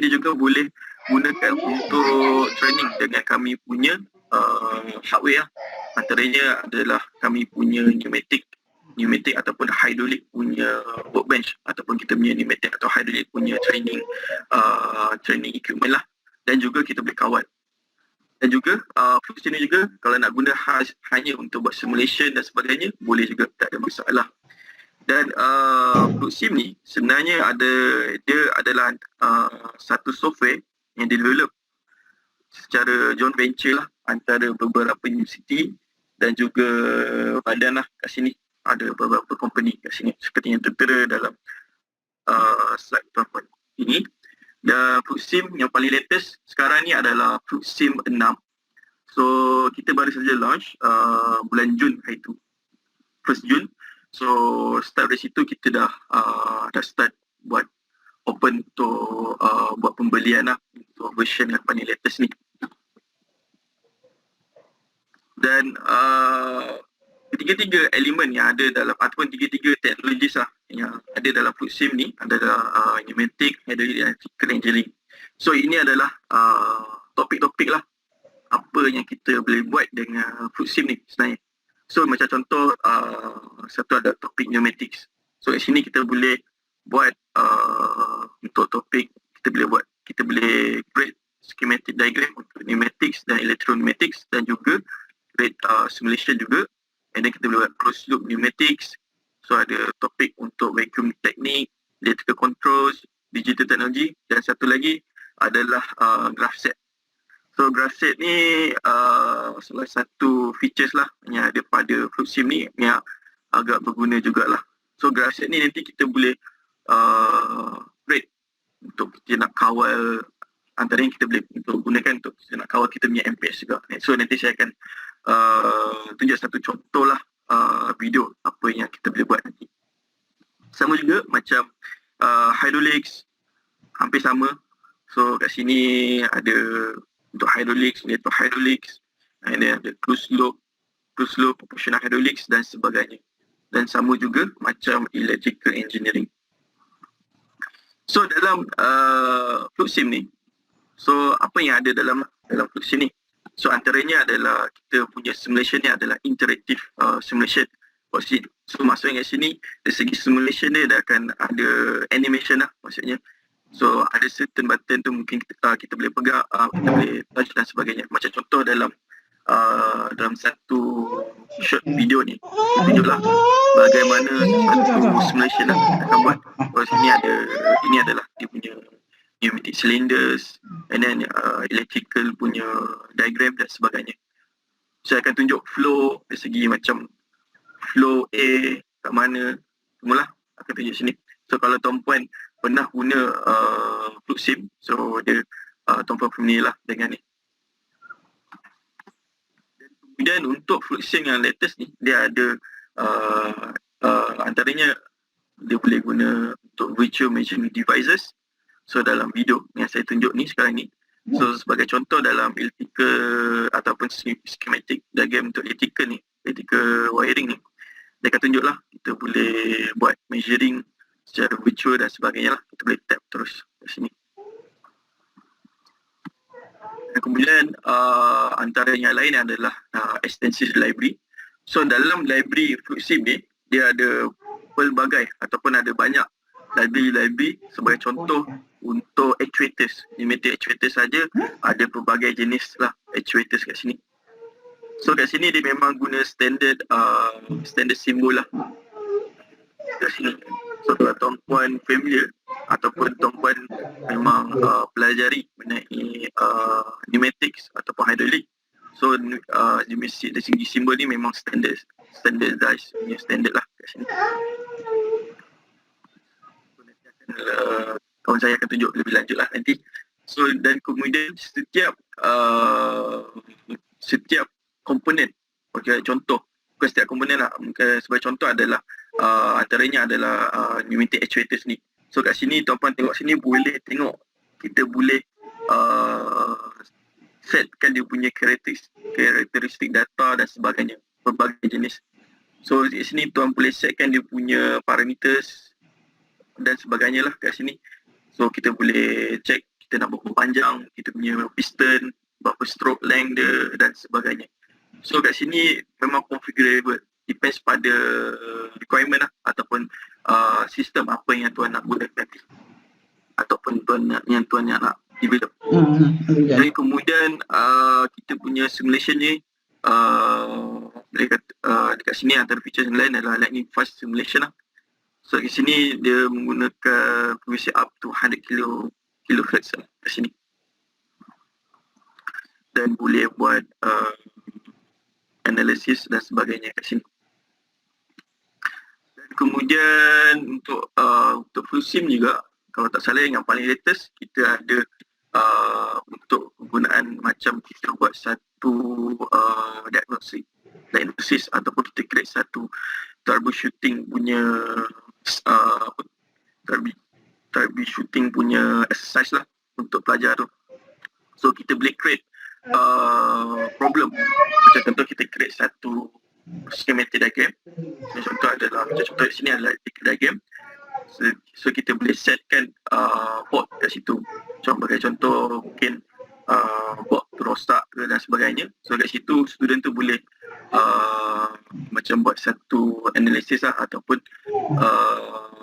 dia juga boleh gunakan untuk training dengan kami punya hardware lah. Antaranya adalah kami punya pneumatic ataupun hydraulic punya workbench, ataupun kita punya pneumatic atau hydraulic punya training equipment lah, dan juga kita boleh kawal. Dan juga fluid sim ni juga kalau nak guna hanya untuk buat simulation dan sebagainya, boleh juga, tak ada masalah. Dan fluid sim ni sebenarnya dia adalah satu software yang develop secara joint venture lah antara beberapa universiti dan juga badan lah kat sini. Ada beberapa company kat sini seperti yang tertera dalam slide tuan-tuan ini. Dan fluid sim yang paling latest sekarang ni adalah fluid sim 6. So kita baru saja launch bulan Jun hari tu, 1 Jun. So start dari situ kita dah start buat open untuk buat pembelian lah untuk version yang paling latest ni. Dan tiga-tiga elemen yang ada dalam, ataupun tiga-tiga teknologi lah yang ada dalam fluid sim ni adalah pneumatic, hydraulic dan electrical engineering. So ini adalah topik-topik lah apa yang kita boleh buat dengan fluid sim ni sebenarnya. So macam contoh satu ada topik pneumatics. So kat sini kita boleh buat untuk topik kita boleh create schematic diagram untuk pneumatics dan electropneumatics, dan juga create simulation juga. And then kita boleh buat closed loop pneumatics. So ada topik untuk vacuum technique, electrical controls, digital technology, dan satu lagi adalah graph set. So graph set ni salah satu features lah yang ada pada fluid sim ni yang agak berguna jugalah. So graph set ni nanti kita boleh create untuk kita nak kawal, antaranya kita boleh untuk gunakan untuk kita nak kawal kita punya MPS juga. So nanti saya akan tunjuk satu contoh lah video apa yang kita boleh buat nanti. Sama juga macam hydraulics, hampir sama. So kat sini ada untuk hydraulics, electrohydraulics, and then ada closed loop, proportional hydraulics dan sebagainya. Dan sama juga macam electrical engineering. So dalam fluid sim ni, so apa yang ada dalam fluid sim ni? So antaranya adalah kita punya simulation ni adalah interactive simulation. So maksudnya kat sini dari segi simulation dia akan ada animation lah maksudnya. So ada certain button tu mungkin kita boleh pegang, kita boleh touch dan sebagainya. Macam contoh dalam satu short video ni, tunjuklah bagaimana satu simulation lah kita akan buat. So ini adalah dia punya pneumatic cylinders, and then electrical punya diagram dan sebagainya. So saya akan tunjuk flow dari segi macam flow A kat mana, semualah akan tunjuk sini. So kalau tuan-puan pernah guna fluid sim, so dia tuan-puan familiar lah dengan ni. Dan kemudian untuk fluid sim yang latest ni, dia ada antaranya dia boleh guna untuk virtual measuring devices. So dalam video yang saya tunjuk ni sekarang ni, so sebagai contoh dalam electrical ataupun schematic diagram untuk electrical wiring ni, dia akan tunjuk lah kita boleh buat measuring secara virtual dan sebagainya lah. Kita boleh tap terus di sini. Dan kemudian antara yang lain adalah extensive library. So dalam library fluid sim ni, dia ada pelbagai ataupun ada banyak library. Sebagai contoh untuk actuators, pneumatic actuators saja ada pelbagai jenis lah actuators kat sini. So kat sini dia memang guna standard simbol lah kat sini. So kalau tuan-puan familiar ataupun tuan-puan memang pelajari mengenai pneumatics ataupun hydraulic, so dari segi simbol ni memang standardized punya standard lah kat sini. So nanti akan kawan saya akan tunjuk lebih lanjut lah nanti. So dan kemudian setiap komponen, okay, contoh bukan setiap komponen lah, sebagai contoh adalah antaranya adalah pneumatic actuators ni. So kat sini tuan-puan tengok sini boleh tengok kita boleh setkan dia punya karakteristik data dan sebagainya, berbagai jenis. So di sini tuan boleh setkan dia punya parameters dan sebagainya lah kat sini. So kita boleh check, kita kita nak berapa panjang kita punya piston, berapa stroke length dia dan sebagainya. So kat sini memang configurable, depends pada requirement lah, ataupun sistem apa yang tuan nak gunakan nanti, ataupun yang tuan nak develop. Dan kemudian kita punya simulation ni dekat sini antara feature yang lain adalah lightning fast simulation lah. So di sini dia menggunakan frekuensi up to 100 kilohertz lah kat sini. Dan boleh buat analisis dan sebagainya kat sini. Dan kemudian untuk full sim juga, kalau tak salah yang paling latest kita ada untuk penggunaan macam kita buat satu diagnosis ataupun kita create satu troubleshooting punya troubleshooting punya exercise lah untuk pelajar tu. So kita boleh create problem. Macam contoh kita create satu schematic diagram. Contoh di sini adalah diagram. So kita boleh setkan board kat situ. Sebagai contoh mungkin board tu rosak dan sebagainya. So kat situ student tu boleh macam buat satu analisis lah, ataupun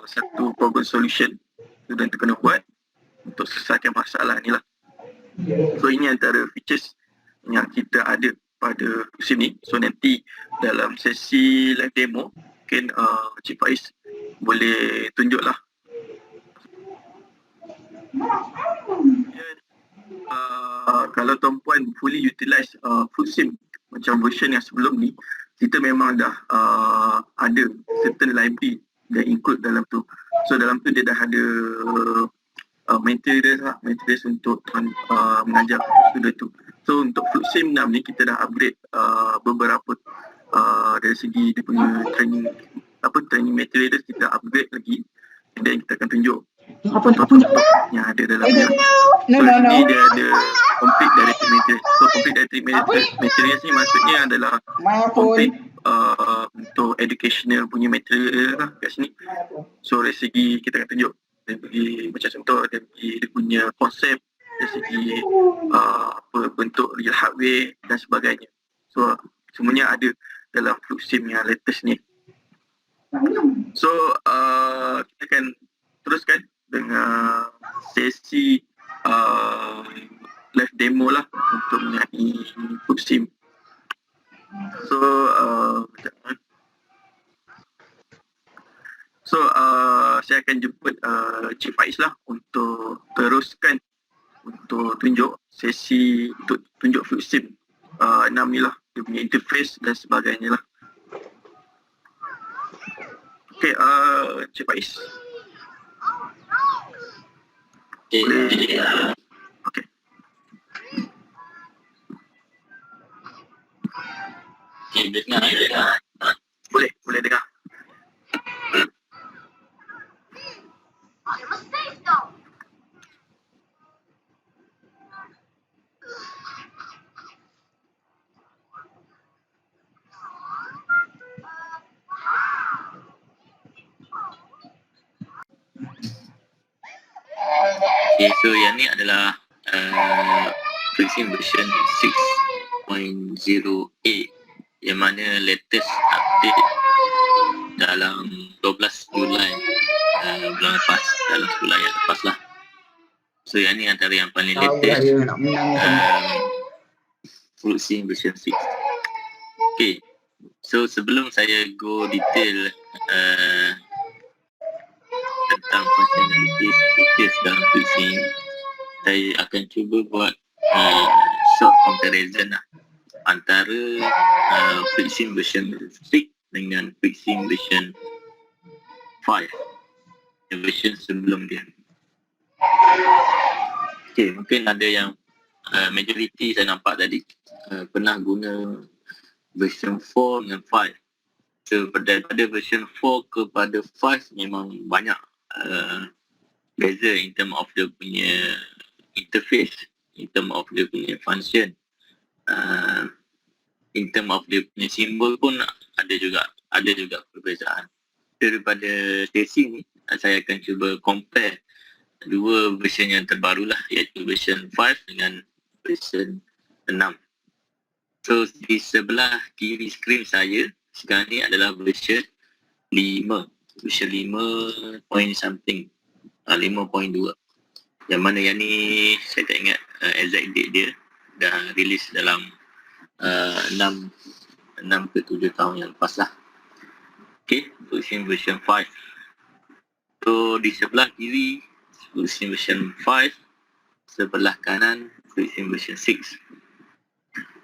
satu problem solution student tu kena buat untuk selesaikan masalah ni lah. So ini antara features yang kita ada pada musim ni. So nanti dalam sesi live demo mungkin Cik Faiz boleh tunjuk lah. Kalau tuan-puan fully utilize full sim macam version yang sebelum ni, kita memang dah ada certain library yang include dalam tu. So dalam tu dia dah ada materials untuk mengajar student tu. So untuk full sim 6 ni kita dah upgrade beberapa dari segi dia punya training material kita upgrade lagi, dan kita akan tunjuk apa yang ada dalam ni. So ni dia ada complete directory material. So complete directory material ni maksudnya adalah complete untuk educational punya material lah kat sini. So dari segi kita akan tunjuk dari segi macam contoh dari segi dia punya konsep, dari segi apa bentuk real hardware dan sebagainya. So semuanya ada dalam FluxSim yang latest ni. So kita akan teruskan dengan sesi live demo lah untuk mengenai FluxSim. So saya akan jemput Cik Faiz lah untuk teruskan untuk tunjuk sesi untuk tunjuk FluxSim 6 ni lah, dia punya interface dan sebagainya lah. Okay, Cik Faiz. Okay. Dengar. Boleh dengar. Okay, so yang ni adalah FluxSim version 6.0A yang mana latest update dalam 12 Julai bulan lepas, dalam bulan yang lepas lah. So yang ni antara yang paling latest FluxSim version 6. Okay, so sebelum saya go detail tentang functionalities features dalam FluxSim, saya akan cuba buat short comparison lah antara FluxSim version 6 dengan FluxSim version 5, version sebelum dia. Okay, mungkin ada yang majority saya nampak tadi pernah guna version 4 dengan 5. So daripada version 4 kepada 5 memang banyak beza in term of dia punya interface, in term of dia punya function, in term of dia punya simbol pun ada juga perbezaan. Daripada sesi ni saya akan cuba compare dua version yang terbaru lah, iaitu version 5 dengan version 6. So di sebelah kiri skrin saya sekarang ni adalah version 5. Version 5 point something, 5.2. Yang mana yang ni saya tak ingat exact date dia, dah release dalam 6 ke 7 tahun yang lepas lah. Okay, version 5. So di sebelah kiri version 5, sebelah kanan version 6.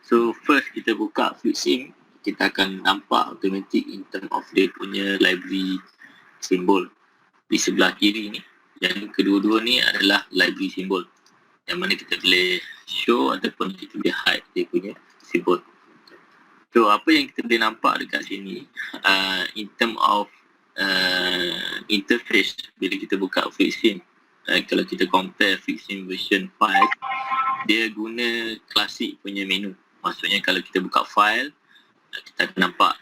So first kita buka FluidSim, kita akan nampak automatic in term of dia punya library simbol di sebelah kiri ni. Yang kedua-dua ni adalah library simbol, yang mana kita boleh show ataupun kita boleh hide dia punya simbol. So apa yang kita boleh nampak dekat sini, in term of interface bila kita buka FluidSim, kalau kita compare FluidSim version 5, dia guna klasik punya menu. Maksudnya kalau kita buka file, kita akan nampak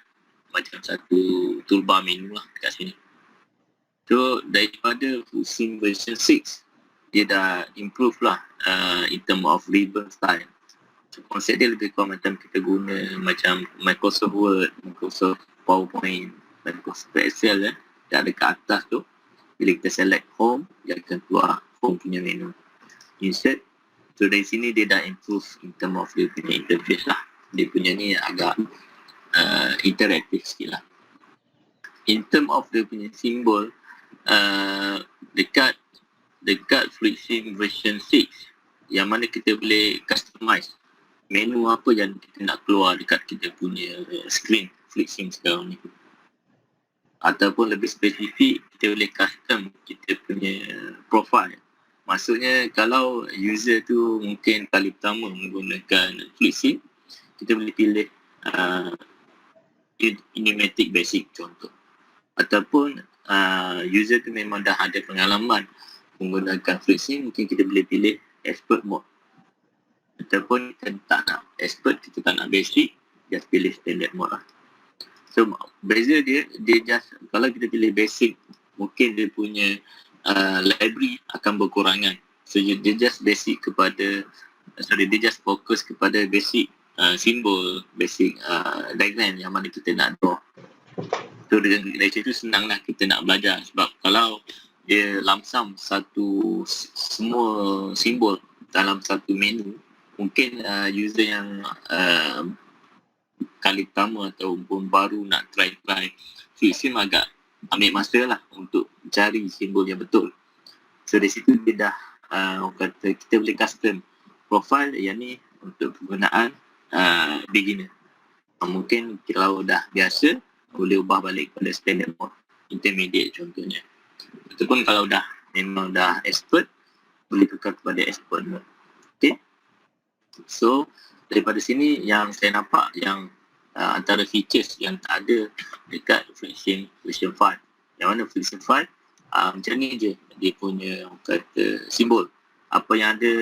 macam satu toolbar menu lah dekat sini. So daripada FluidSim version 6, dia dah improve lah in term of ribbon style. So konsep dia lebih kurang macam kita guna macam Microsoft Word, Microsoft PowerPoint, Microsoft Excel dia ada kat atas tu. Bila kita select home, dia akan keluar home punya menu. Insert. So dari sini dia dah improve in term of dia punya interface lah. Dia punya ni agak interaktif sikit lah. In term of dia punya simbol, dekat FluidSim version 6, yang mana kita boleh customize menu apa yang kita nak keluar dekat kita punya screen FluidSim sekarang ni. Ataupun lebih spesifik, kita boleh custom kita punya profile. Maksudnya kalau user tu mungkin kali pertama menggunakan FluidSim, kita boleh pilih Kinematic Basic contoh. Ataupun user tu memang dah ada pengalaman menggunakan FluidSim, mungkin kita boleh pilih Expert Mode. Ataupun kita tak nak Expert, kita tak nak Basic, just pilih Standard Mode lah. So beza dia just, kalau kita pilih Basic, mungkin dia punya library akan berkurangan. So dia just fokus kepada basic simbol, basic diagram yang mana kita nak draw. So dari situ senang lah kita nak belajar. Sebab kalau dia lamsam semua simbol dalam satu menu, mungkin user yang kali pertama ataupun baru nak try FluidSim agak ambil masa lah untuk cari simbol yang betul. So dari situ dia dah kata kita boleh custom profile yang ni untuk penggunaan beginner. Mungkin kalau dah biasa boleh ubah balik pada standard mode, intermediate contohnya. Ataupun kalau memang dah expert, boleh tukar kepada expert mode. Okay. So daripada sini yang saya nampak yang antara features yang tak ada dekat FluidSim version 5. Yang mana FluidSim 5 macam ni je dia punya kata simbol. Apa yang ada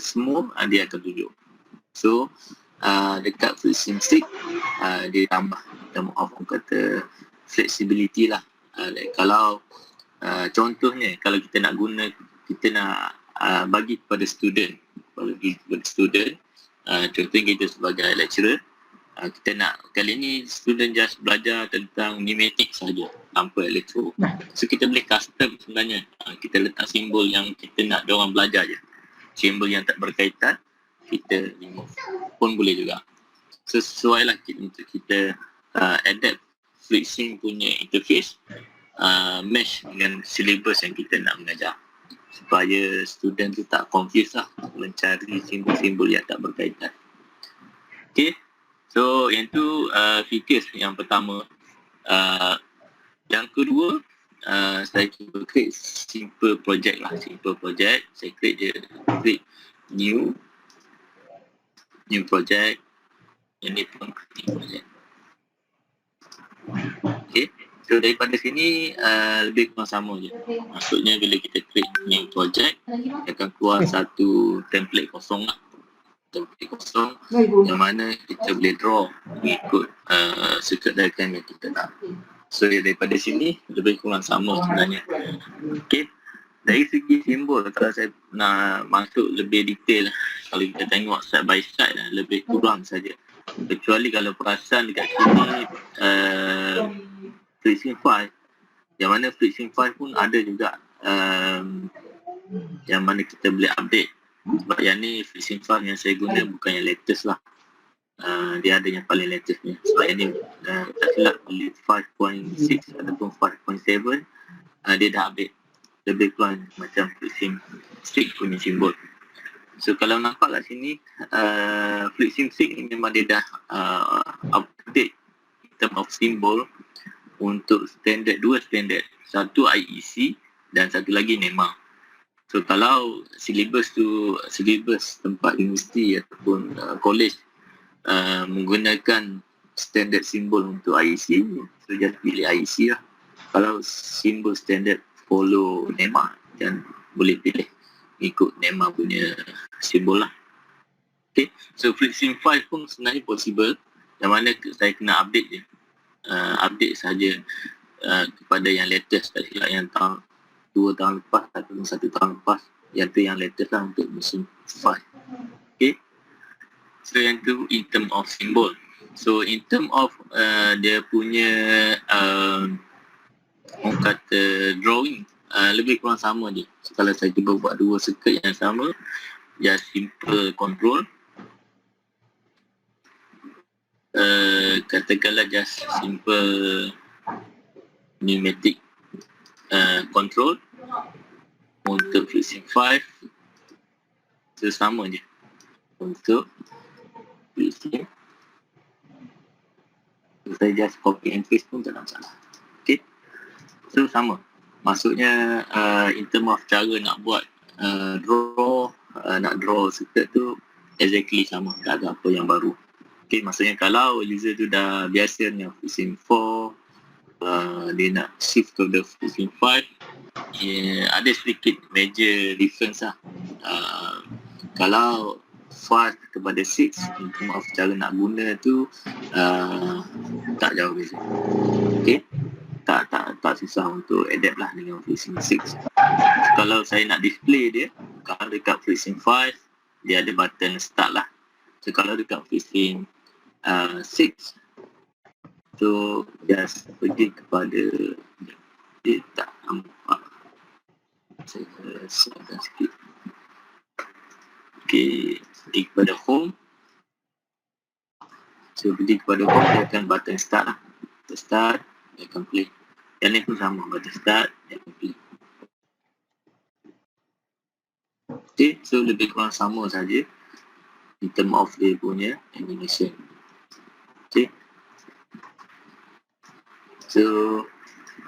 semua dia akan tunjuk. So dekat FluidSim 6 dia tambah term of kata flexibility lah. Kalau contohnya kalau kita nak guna, kita nak bagi kepada student, contohnya kita sebagai lecturer, kita nak kali ni student just belajar tentang pneumatik saja tanpa elektro. So kita boleh custom sebenarnya. Kita letak simbol yang kita nak diorang belajar je. Simbol yang tak berkaitan kita remove pun boleh juga. So sesuai lah untuk kita adapt FluidSim punya interface mesh dengan syllabus yang kita nak mengajar, supaya student tu tak confused lah mencari simbol-simbol yang tak berkaitan. Okay. So yang tu features yang pertama. Yang kedua, saya cuba create simple project lah. Simple project, saya create new project. Yang ni pun new project. Okay. So daripada sini lebih kurang sama je. Maksudnya bila kita create new project, dia akan keluar satu template kosong lah. Template kosong yang mana kita boleh draw mengikut circuit diagram yang kita nak. So daripada sini lebih kurang sama sebenarnya. Okay. Dari segi simbol, kalau saya nak masuk lebih detail, kalau kita tengok side by side lebih kurang saja. Kecuali kalau perasan dekat sini FreeSync 5, yang mana FreeSync 5 pun ada juga yang mana kita boleh update. Sebab yang ni FreeSync 5 yang saya guna bukan yang latest lah. Dia ada yang paling latest ni. Sebab yang ni tak silap 5.6 ataupun 5.7, dia dah update. Lebih kurang macam FreeSync 6 punya simbol. So kalau nampak kat sini, FreeSync 6 ni memang dia dah update in term of simbol untuk standard, dua standard. Satu IEC dan satu lagi NEMA. So kalau syllabus tempat universiti ataupun college menggunakan standard simbol untuk IEC, so just pilih IEC lah. Kalau simbol standard follow NEMA, dan boleh pilih ikut NEMA punya simbol lah. Okay, so FreeSync 5 pun sebenarnya possible, yang mana saya kena update je. Update saja kepada yang latest, tak silap yang tahun 2 tahun lepas ataupun 1 tahun lepas, yang tu yang latest lah untuk musim 5. Okay, so yang tu in term of simbol. So in term of dia punya orang kata drawing, lebih kurang sama je. So, kalau saya cuba buat dua circuit yang sama, just simple control, katakanlah just simple pneumatic control untuk FreeSync 5, so sama je untuk FreeSync. So, saya just copy and paste pun tak ada masalah. Okay, so sama. Maksudnya in term of cara nak buat nak draw circuit tu exactly sama, tak ada apa yang baru. Okay, maksudnya kalau user tu dah biasa dengan FreeSync 4, dia nak shift to the FreeSync 5, ada sedikit major difference lah. Kalau 5 kepada 6, in term of cara nak guna tu tak jauh beza. Okay, tak susah untuk adapt lah dengan FreeSync 6. Kalau saya nak display dia, kalau dekat FreeSync 5 dia ada button start lah. So kalau dekat FreeSync 6 so just pergi kepada, dia tak nampak, saya shortkan sikit. Okay, pergi kepada home. So pergi kepada home, dia akan button start lah. Start, dia akan play. Yang ni pun sama, button start, dia akan play. Okay, so lebih kurang sama saja in term of dia punya animation. Okay, so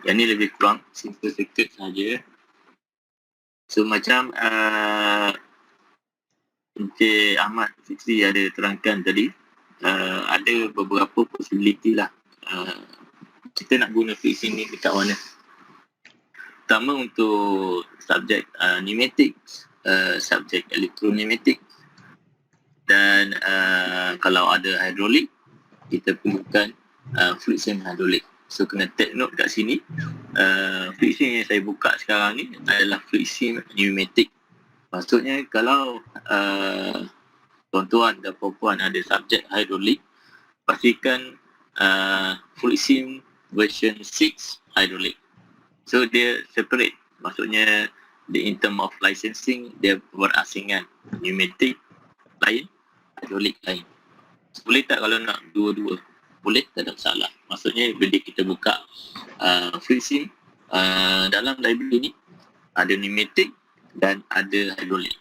yang ni lebih kurang simple circuit saja. So macam Encik Ahmad Fikri ada terangkan tadi, ada beberapa possibility lah kita nak guna FreeSync ni dekat mana. Pertama untuk subjek pneumatic, subjek elektroneumatik, dan kalau ada hidrolik, kita perlukan FreeSync hidrolik. So kena take note kat sini, FreeSync yang saya buka sekarang ni adalah FreeSync pneumatic. Maksudnya kalau tuan-tuan dan puan-puan ada subjek hidrolik, pastikan FreeSync version 6 hidrolik. So dia separate, maksudnya in term of licensing dia berasingan, pneumatic lain, hidrolik lain. So, boleh tak kalau nak dua-dua? Boleh, tak ada masalah. Maksudnya bila kita buka FreeSync, dalam library ni ada pneumatic dan ada hidrolik.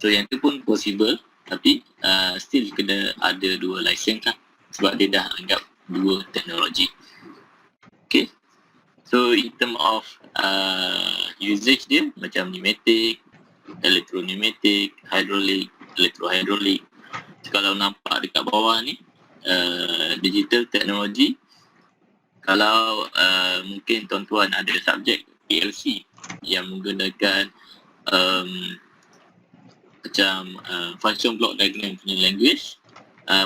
So yang tu pun possible, tapi still kena ada dua license lah, sebab dia dah anggap dua teknologi. Okay, so in term of usage dia macam pneumatic, elektroneumatik, hidrolik, elektrohidrolik. So, kalau nampak dekat bawah ni digital teknologi, kalau mungkin tuan-tuan ada subjek PLC yang menggunakan macam function block diagram punya language,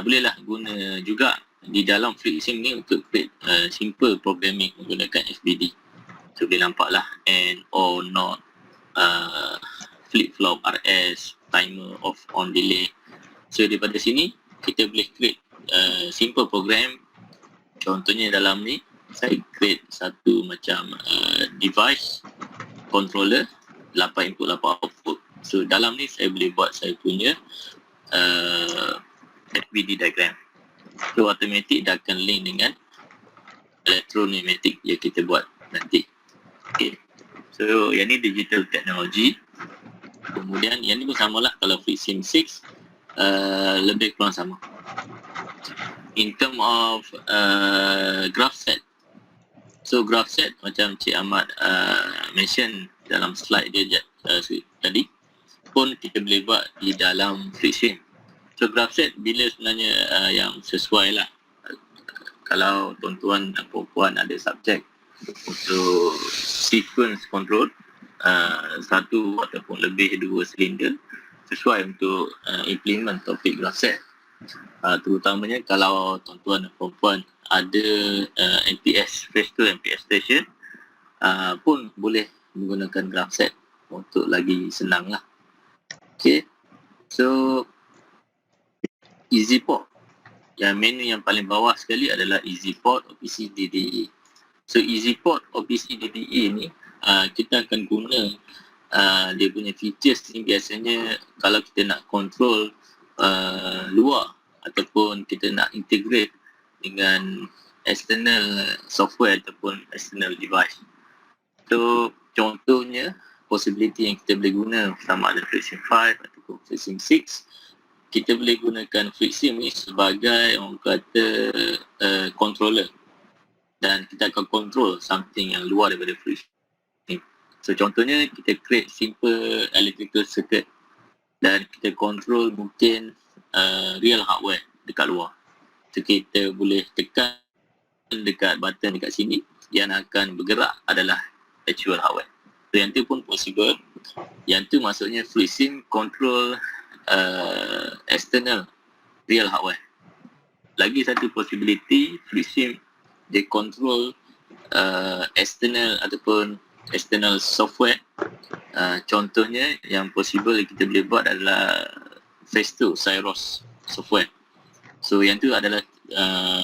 bolehlah guna juga di dalam FreeSync ni untuk create simple programming menggunakan FBD. So boleh nampak lah AND, OR, NOT, uh, flip-flop, RS, timer, off, on, delay. So daripada sini kita boleh create simple program. Contohnya dalam ni saya create satu macam device controller, 8 input 8 output. So dalam ni saya boleh buat saya punya FBD diagram. So automatic dia akan link dengan elektromagnetik yang kita buat nanti. Okay. So yang ni digital technology. Kemudian yang ni pun samalah, kalau FreeSim 6 lebih kurang sama. In term of graph set. So graph set macam Cik Ahmad mention dalam slide dia tadi pun kita boleh buat di dalam FreeSim. So graph set bila sebenarnya yang sesuai lah. Kalau tuan-tuan dan puan ada subjek untuk sequence control, satu ataupun lebih dua silinder, sesuai untuk implement topik graph set. Terutamanya kalau tuan-tuan dan puan ada MPS Presto, MPS Station, pun boleh menggunakan graph set untuk lagi senang lah. Okay, so EasyPort. Yang menu yang paling bawah sekali adalah EasyPort OPC DDE. So EasyPort OPC DDE ni kita akan guna dia punya features ni biasanya kalau kita nak control luar ataupun kita nak integrate dengan external software ataupun external device. So contohnya possibility yang kita boleh guna sama ada FreeSim 5 ataupun FreeSim 6, kita boleh gunakan FreeSim ni sebagai orang kata controller, dan kita akan control something yang luar daripada FreeSim. So contohnya kita create simple electrical circuit dan kita control mungkin real hardware dekat luar. So kita boleh tekan dekat button dekat sini, yang akan bergerak adalah actual hardware. So yang tu pun possible. Yang tu maksudnya FreeSim control external real hardware. Lagi satu possibility, FreeSim dia control external ataupun external software. Contohnya yang possible kita boleh buat adalah Festo, Syros software. So yang tu adalah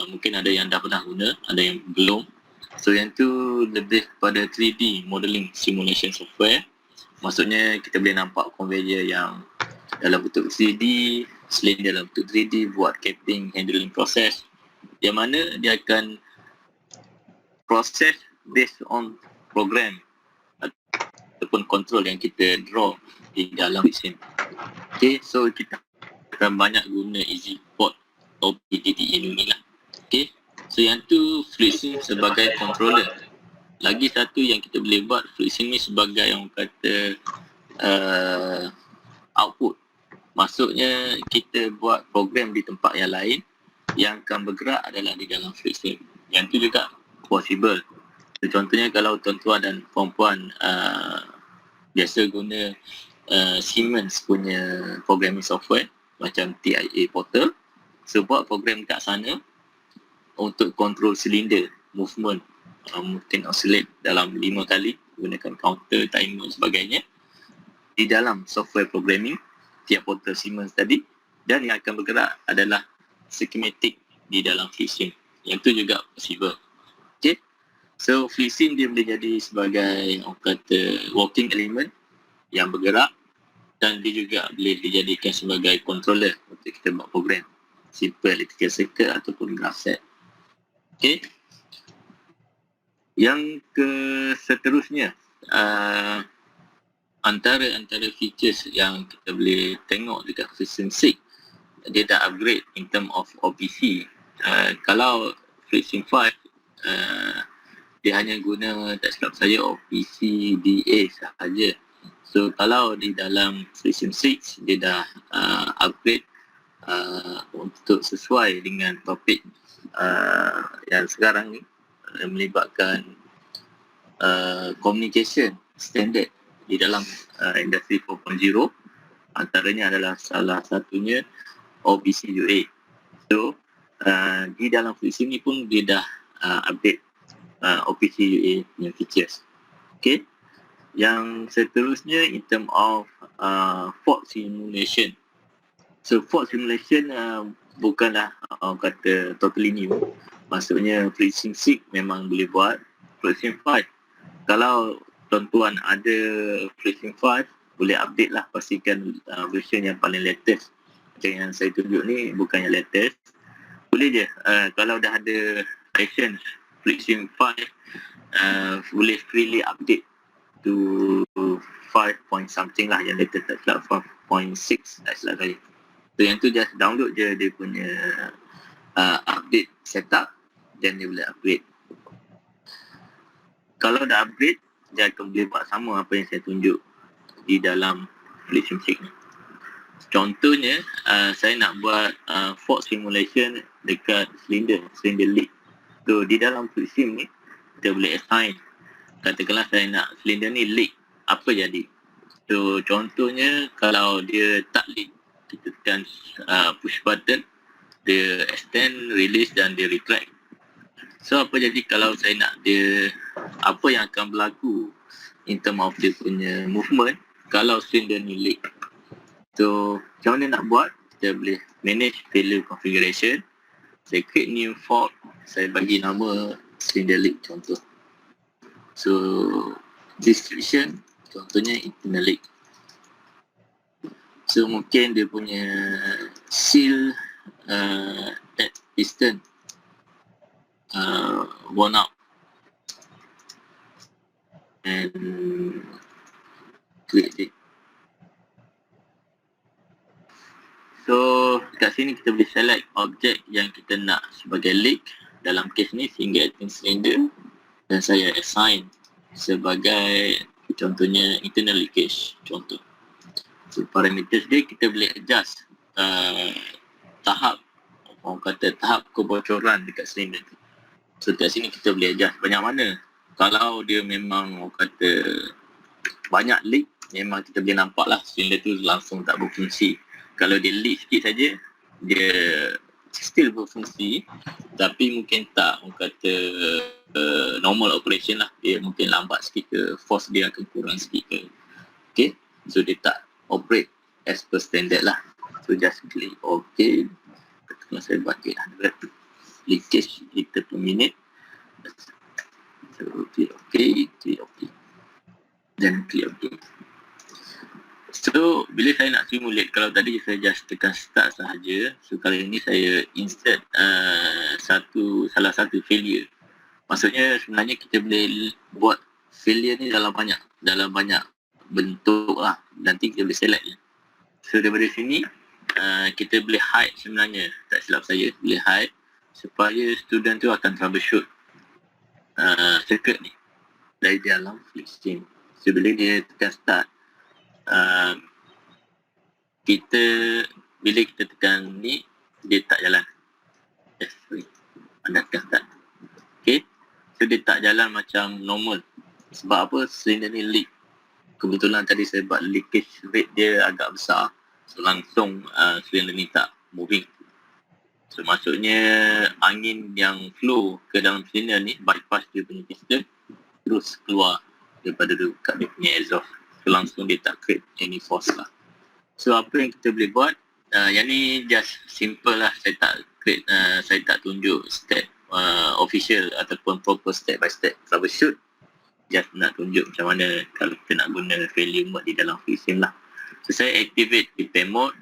mungkin ada yang dah pernah guna, ada yang belum. So yang tu lebih pada 3D modeling simulation software. Maksudnya kita boleh nampak conveyor yang dalam bentuk 3D, selain dalam bentuk 3D, buat capping, handling proses, yang mana dia akan proses based on program ataupun control yang kita draw di dalam FreeSim. Okay, so kita akan banyak guna EasyPort OPDDE ni lah. Okay, so yang tu FreeSim sebagai controller. Lagi satu yang kita boleh buat, FreeSim ni sebagai yang kata output. Maksudnya kita buat program di tempat yang lain, yang akan bergerak adalah di dalam FreeSim. Yang tu juga possible. So, contohnya kalau tuan-tuan dan puan-puan biasa guna Siemens punya programming software macam TIA Portal, so buat program kat sana untuk control silinder movement, mungkin oscillate dalam 5 kali gunakan counter, timer dan sebagainya di dalam software programming tiap portal Siemens tadi, dan yang akan bergerak adalah schematic di dalam FreeSim. Yang tu juga possible. Okay, so FreeSim dia boleh jadi sebagai orang kata working element yang bergerak, dan dia juga boleh dijadikan sebagai controller untuk kita buat program simple electrical circuit ataupun graph set. Okay, yang seterusnya antara features yang kita boleh tengok dekat FreeSim 6, dia dah upgrade in term of OPC. Kalau FreeSim 5 dia hanya guna, tak silap saya, OPC DA sahaja. So kalau di dalam FreeSim 6 dia dah upgrade untuk sesuai dengan topik yang sekarang ni, melibatkan communication standard di dalam industri 4.0. Antaranya adalah salah satunya OPC UA. So di dalam FreeSim ni pun dia dah update OPC UA punya features. Okay, Yang seterusnya in term of fault simulation. So fault simulation bukanlah kata totally new. Maksudnya FreeSim 6 memang boleh buat. FreeSim 5, kalau tuan-tuan ada FreeSim 5, boleh update lah, pastikan version yang paling latest. Macam yang saya tunjuk ni bukan yang latest. Boleh je, kalau dah ada license FreeSim 5, boleh freely update to 5 point something lah, yang latest tak silap 5.6 tak silap kali. So yang tu just download je dia punya update setup, then dia boleh upgrade. Kalau dah upgrade, dia akan boleh buat sama apa yang saya tunjuk di dalam FreeSim 6 ni. Contohnya, saya nak buat fault simulation dekat silinder leak. So di dalam FreeSim ni, kita boleh assign. Katakanlah saya nak silinder ni leak, apa jadi? So contohnya, kalau dia tak leak, kita tekan push button, dia extend, release dan dia retract. So apa jadi kalau saya nak dia, apa yang akan berlaku in term of dia punya movement kalau silinder ni leak. So macam mana nak buat? Kita boleh manage failure configuration. Saya create new fault, saya bagi nama silinder leak contoh. So description contohnya internal leak. So mungkin dia punya seal at piston worn out and create it. So kat sini kita boleh select objek yang kita nak sebagai leak. Dalam case ni single acting cylinder, dan saya assign sebagai contohnya internal leakage contoh. So parameters dia kita boleh adjust tahap, orang kata tahap kebocoran dekat silinder tu. So kat sini kita boleh adjust banyak mana. Kalau dia memang orang kata banyak leak, memang kita boleh nampak lah silinder tu langsung tak berfungsi. Kalau dia leak sikit saja, dia still berfungsi, tapi mungkin tak orang kata normal operation lah. Dia mungkin lambat sikit ke, force dia akan kurang sikit ke. Okay, so dia tak operate as per standard lah. So just click OK. Kalau saya buat 800 leakage liter per minute. So click OK, click OK. Dan click OK. So bila saya nak simulate, kalau tadi saya just tekan start sahaja. So kali ini saya insert salah satu failure. Maksudnya sebenarnya kita boleh buat failure ni dalam banyak bentuk lah. Nanti kita boleh select je. So daripada sini kita boleh hide sebenarnya, tak silap saya boleh hide supaya student tu akan troubleshoot circuit ni dari dalam FreeSim. So bila dia tekan start, bila kita tekan ni, dia tak jalan. Yes, sorry. Anda tekan start. Okay, so dia tak jalan macam normal. Sebab apa? Silinder ni leak. Kebetulan tadi saya buat leakage rate dia agak besar. So langsung silinder ni tak moving. So maksudnya angin yang flow ke dalam silinder ni bypass dia punya piston, terus keluar daripada dekat dia punya exhaust. So langsung dia tak create any force lah. So apa yang kita boleh buat, yang ni just simple lah. Saya tak tunjuk step official ataupun proper step by step troubleshoot. Just nak tunjuk macam mana kalau kita nak guna failure mode di dalam FreeSim lah. So saya activate repair mode.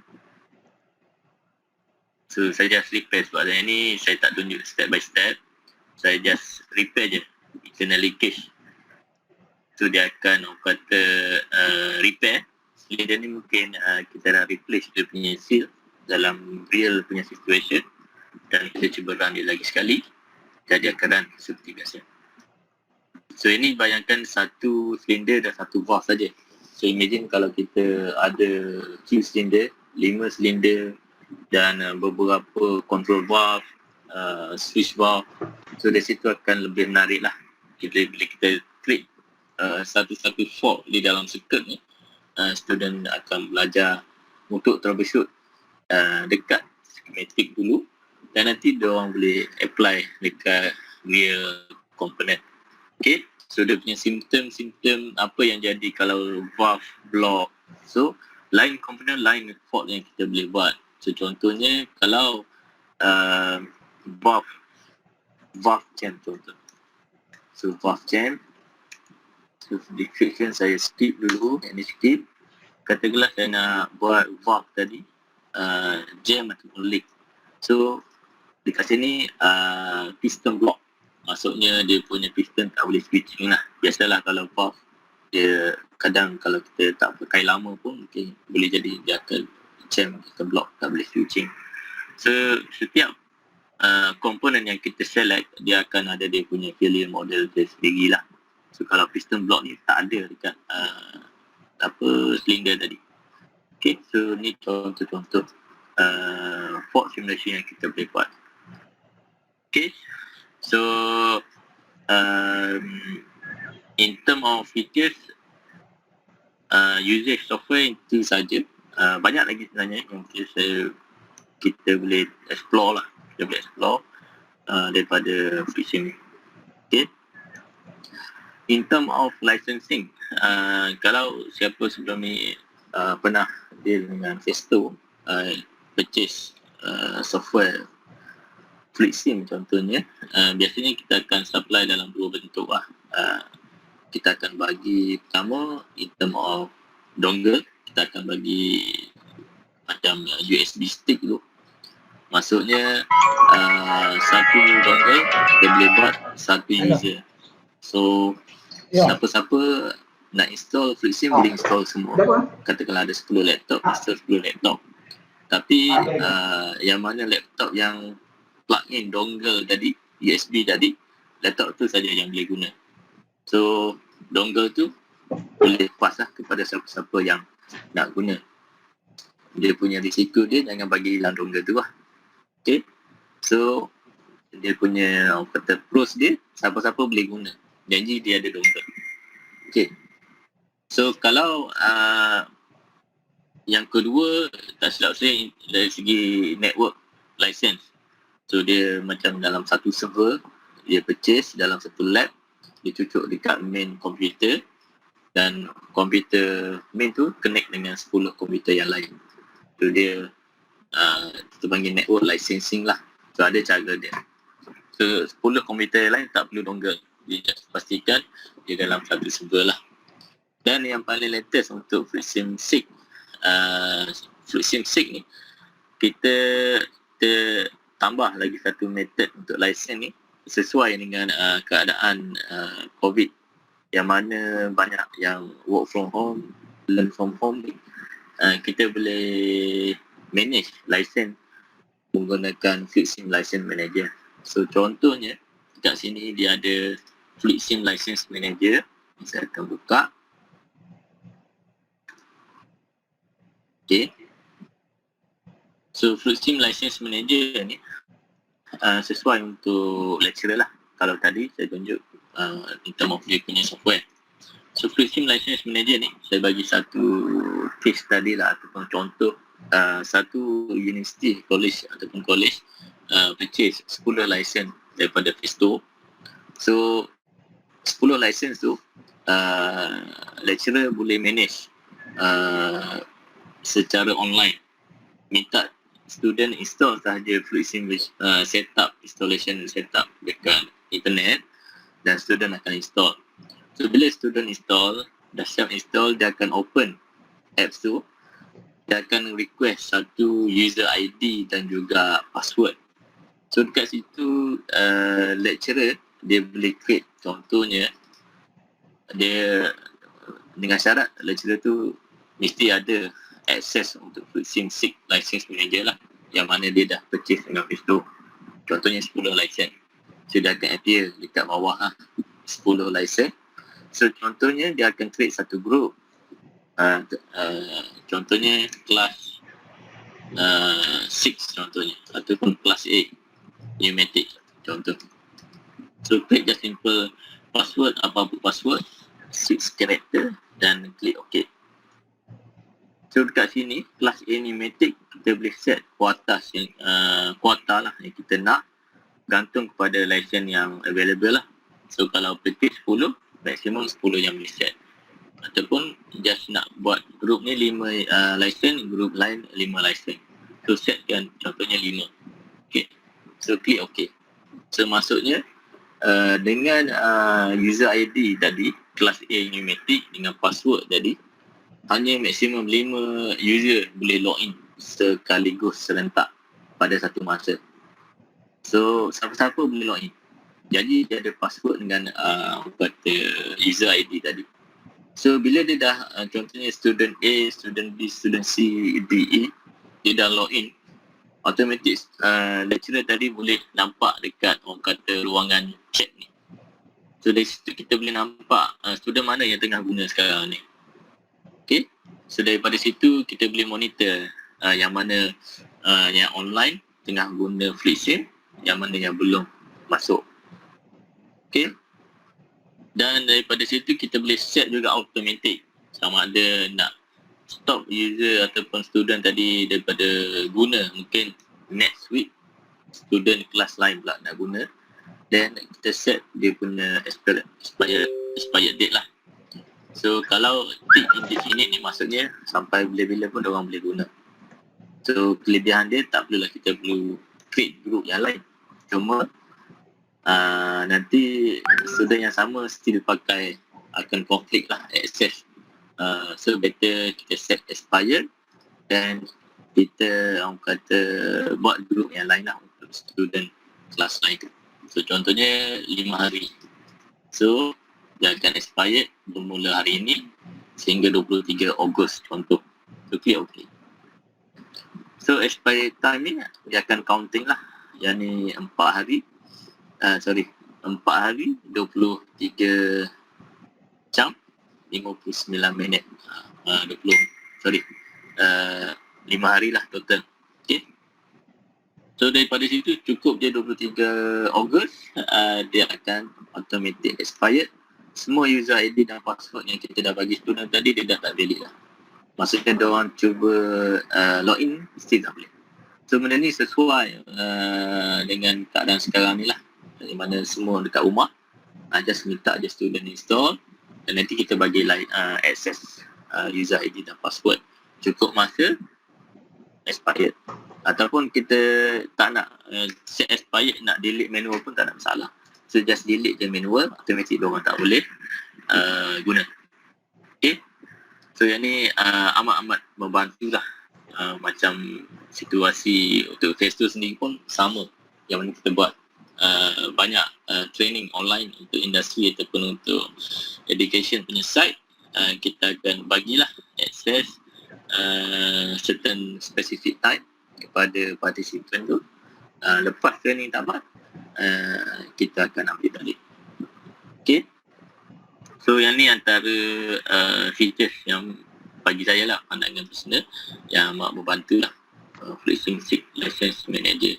So saya just repair, sebab yang ni saya tak tunjuk step by step. Saya just repair je internal leakage. So dia akan orang kata repair. Silinder ni mungkin kita dah replace dia punya seal dalam real punya situation, dan kita cuba run dia lagi sekali, jadi akan run seperti biasa. So ini bayangkan satu silinder dan satu valve saja. So imagine kalau kita ada Q silinder, 5 silinder dan beberapa control valve, switch valve. So dari situ akan lebih menarik lah. Bila kita create satu-satu fault di dalam circuit ni, student akan belajar untuk troubleshoot dekat schematic dulu, dan nanti diorang boleh apply dekat real component. Okay, So dia punya simptom apa yang jadi kalau valve block. So line component line fault yang kita boleh buat. So contohnya kalau uh, valve jam contoh. So valve jam, so description saya skip dulu, ini skip. Katakanlah saya nak buat valve tadi jam ataupun leak. So dekat sini piston block. Maksudnya dia punya piston tak boleh switching lah. Biasalah kalau valve dia kadang kalau kita tak pakai lama pun mungkin boleh jadi dia akan jam atau block, tak boleh switching. So setiap komponen yang kita select dia akan ada dia punya failure model dia sendiri lah. So kalau piston block ni tak ada dekat silinder tadi. Okay, so ni contoh-contoh fault simulation yang kita boleh buat. Okay, so in term of features, usage software itu saja. Banyak lagi sebenarnya yang kita boleh explore lah. Kita boleh explore daripada FluidSim ni. Okay. In term of licensing, kalau siapa sebelum ni pernah deal dengan Festo, purchase software FluidSim contohnya, biasanya kita akan supply dalam dua bentuk lah. Kita akan bagi pertama in term of dongle, kita akan bagi macam USB stick tu. Maksudnya satu dongle kita boleh buat satu user. So siapa-siapa nak install FluidSim boleh install semua. Katakanlah ada 10 laptop, install 10 laptop. Tapi yang mana laptop yang plug in dongle tadi, USB tadi, laptop tu saja yang boleh guna. So dongle tu boleh pass lah kepada siapa-siapa yang nak guna. Dia punya risiko dia jangan bagi hilang dongle tu lah. Okay, so dia punya kata pros dia, siapa-siapa boleh guna. Janji dia ada dongle. Okay, so kalau yang kedua, tak silap saya dari segi network license. So dia macam dalam satu server, dia purchase dalam satu lab, dia cucuk dekat main komputer dan komputer main tu connect dengan 10 komputer yang lain. So dia kita panggil network licensing lah. So ada cara dia. So 10 komputer yang lain tak perlu dongle. Dia just pastikan dia dalam satu server lah. Dan yang paling latest untuk FluidSim 6, FluidSim 6 ni, kita tambah lagi satu method untuk license ni sesuai dengan keadaan COVID yang mana banyak yang work from home, learn from home ni, kita boleh manage license menggunakan FluidSim License Manager. So contohnya kat sini dia ada FluidSim License Manager. Saya akan buka. Okay. So FluidSim License Manager ni sesuai untuk lecturer lah. Kalau tadi saya tunjuk in term of dia punya software. So FluidSim License Manager ni saya bagi satu case study lah ataupun contoh satu university, college ataupun college purchase 10 license daripada Festo. So 10 license tu lecturer boleh manage secara online. Minta student install sahaja FluidSim setup, installation setup dekat internet dan student akan install. So bila student install, dah siap install, dia akan open apps tu. Dia akan request satu user ID dan juga password. So dekat situ lecturer dia boleh create, contohnya dia dengan syarat lecturer tu mesti ada access untuk FluidSim 6 License Manager lah, yang mana dia dah purchase dengan Festo. Contohnya 10 license. So dia akan appear dekat bawah lah 10 license. So contohnya dia akan create satu group. Contohnya kelas 6 contohnya, ataupun kelas 8 pneumatic contoh. So create just simple password, apa-apa password, 6 character dan klik OK. So dekat sini kelas A pneumatic kita boleh set kuotas yang kuota lah yang kita nak, gantung kepada license yang available lah. So kalau purchase 10, maksimum 10 yang boleh set. Ataupun just nak buat group ni 5 license, group lain 5 license. So set kan contohnya 5. Okay. So klik OK. So maksudnya dengan user ID tadi, kelas A pneumatic dengan password tadi, hanya maksimum 5 user boleh login sekaligus serentak pada satu masa. So siapa-siapa boleh login. Jadi dia ada password dengan kata user ID tadi. So bila dia dah contohnya student A, student B, student C, D, E, dia dah login, automatic lecturer tadi boleh nampak dekat orang kata ruangan chat ni. So dari situ kita boleh nampak student mana yang tengah guna sekarang ni. Okay. So daripada situ kita boleh monitor yang mana yang online tengah guna FlipSim, yang mana yang belum masuk. Okay. Dan daripada situ kita boleh set juga automatic sama ada nak stop user ataupun student tadi daripada guna, mungkin next week student kelas lain pula nak guna, then kita set dia punya expired date lah. So kalau tick indefinite ni maksudnya sampai bila-bila pun orang boleh guna. So kelebihan dia tak perlulah kita perlu create group yang lain, cuma nanti student yang sama still pakai akan konflik lah access. So better kita set expired dan kita orang kata buat group yang lain lah untuk student kelas lain tu. So contohnya 5 hari. So dia akan expired bermula hari ini sehingga 23 Ogos contoh. So klik OK. So expired time ni dia akan counting lah. Yang ni 4 hari. 4 hari 23 jam 59 minit 5 hari lah total. Okay. So daripada situ cukup je 23 Ogos dia akan automatic expired. Semua user ID dan password yang kita dah bagi student tadi dia dah tak valid lah. Maksudnya diorang cuba login still tak boleh. So benda ni sesuai dengan keadaan sekarang ni lah, di mana semua dekat rumah, just minta je student install dan nanti kita bagi access user ID dan password. Cukup masa expired. Ataupun kita tak nak set expired, nak delete manual pun tak ada masalah. So just delete je manual, automatic diorang tak boleh guna. Okay. So yang ni amat-amat membantu lah. Macam situasi untuk phase 2 sendiri pun sama. Yang mana kita buat banyak training online untuk industri ataupun untuk education punya side. Kita akan bagilah access certain specific time kepada participant tu. Lepas training tamat, kita akan ambil balik. Okay. So yang ni antara features yang bagi saya lah, pandangan personal yang amat membantu lah FlipSim 6 License Manager.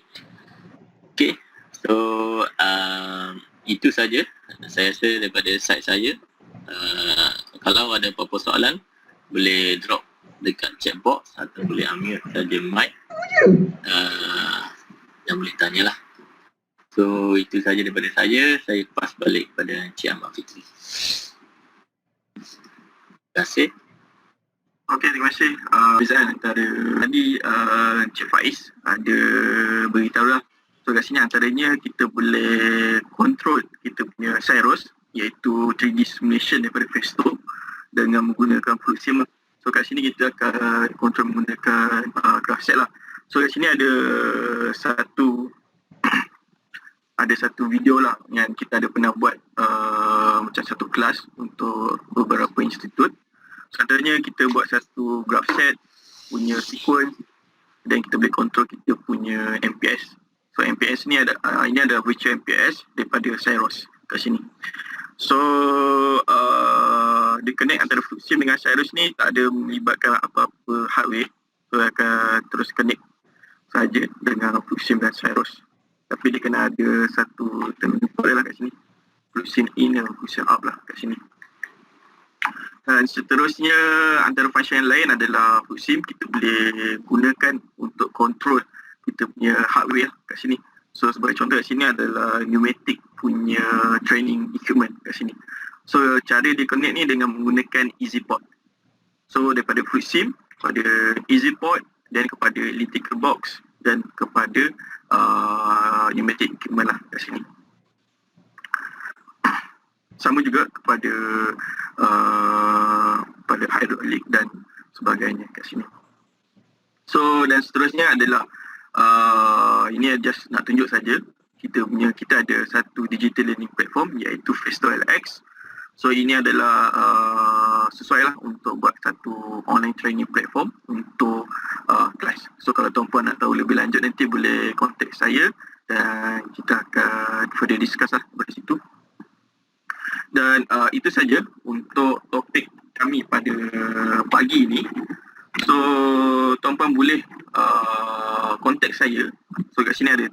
Okay. So itu saja saya rasa daripada side saya. Kalau ada apa-apa soalan boleh drop dekat chat box atau boleh unmute saja mic yang boleh tanya lah. So itu saja daripada saya pass balik pada Encik Ahmad Fikri. Terima kasih. Okey, terima kasih. Perbezaan antara tadi Encik Faiz ada beritahu lah. So kat sini antaranya kita boleh control kita punya Cyrus, iaitu 3D simulation daripada phase 2 dengan menggunakan FlipSim. So kat sini kita akan control menggunakan graph set lah. So kat sini ada satu video lah yang kita ada pernah buat macam satu kelas untuk beberapa institut. So antaranya kita buat satu graph set punya sequence dan kita boleh control kita punya MPS. So MPS ni ini ada virtual MPS daripada Cyrus kat sini. So dia connect antara FlipSim dengan Cyrus ni tak ada melibatkan apa-apa hardware. So akan terus connect saja dengan FlipSim dan Cyrus. Tapi dia kena ada satu terminal lah kat sini. FlipSim in dan FlipSim out lah kat sini. Dan seterusnya antara function yang lain adalah FlipSim kita boleh gunakan untuk control kita punya hardware kat sini. So sebagai contoh kat sini adalah pneumatic punya training equipment kat sini. So cara dia connect ni dengan menggunakan EasyPort. So daripada FluidSIM kepada EasyPort dan kepada elliptical box dan kepada pneumatic equipment lah kat sini. Sama juga kepada pada hydraulic dan sebagainya kat sini. So dan seterusnya adalah ini just nak tunjuk saja kita ada satu digital learning platform iaitu Festo LX. So ini adalah sesuai lah untuk buat satu online training platform untuk kelas. So kalau tuan-puan nak tahu lebih lanjut nanti boleh contact saya dan kita akan further discuss lah dari situ. Dan itu saja untuk topik kami pada pagi ini. So tuan-puan boleh contact saya. So kat sini ada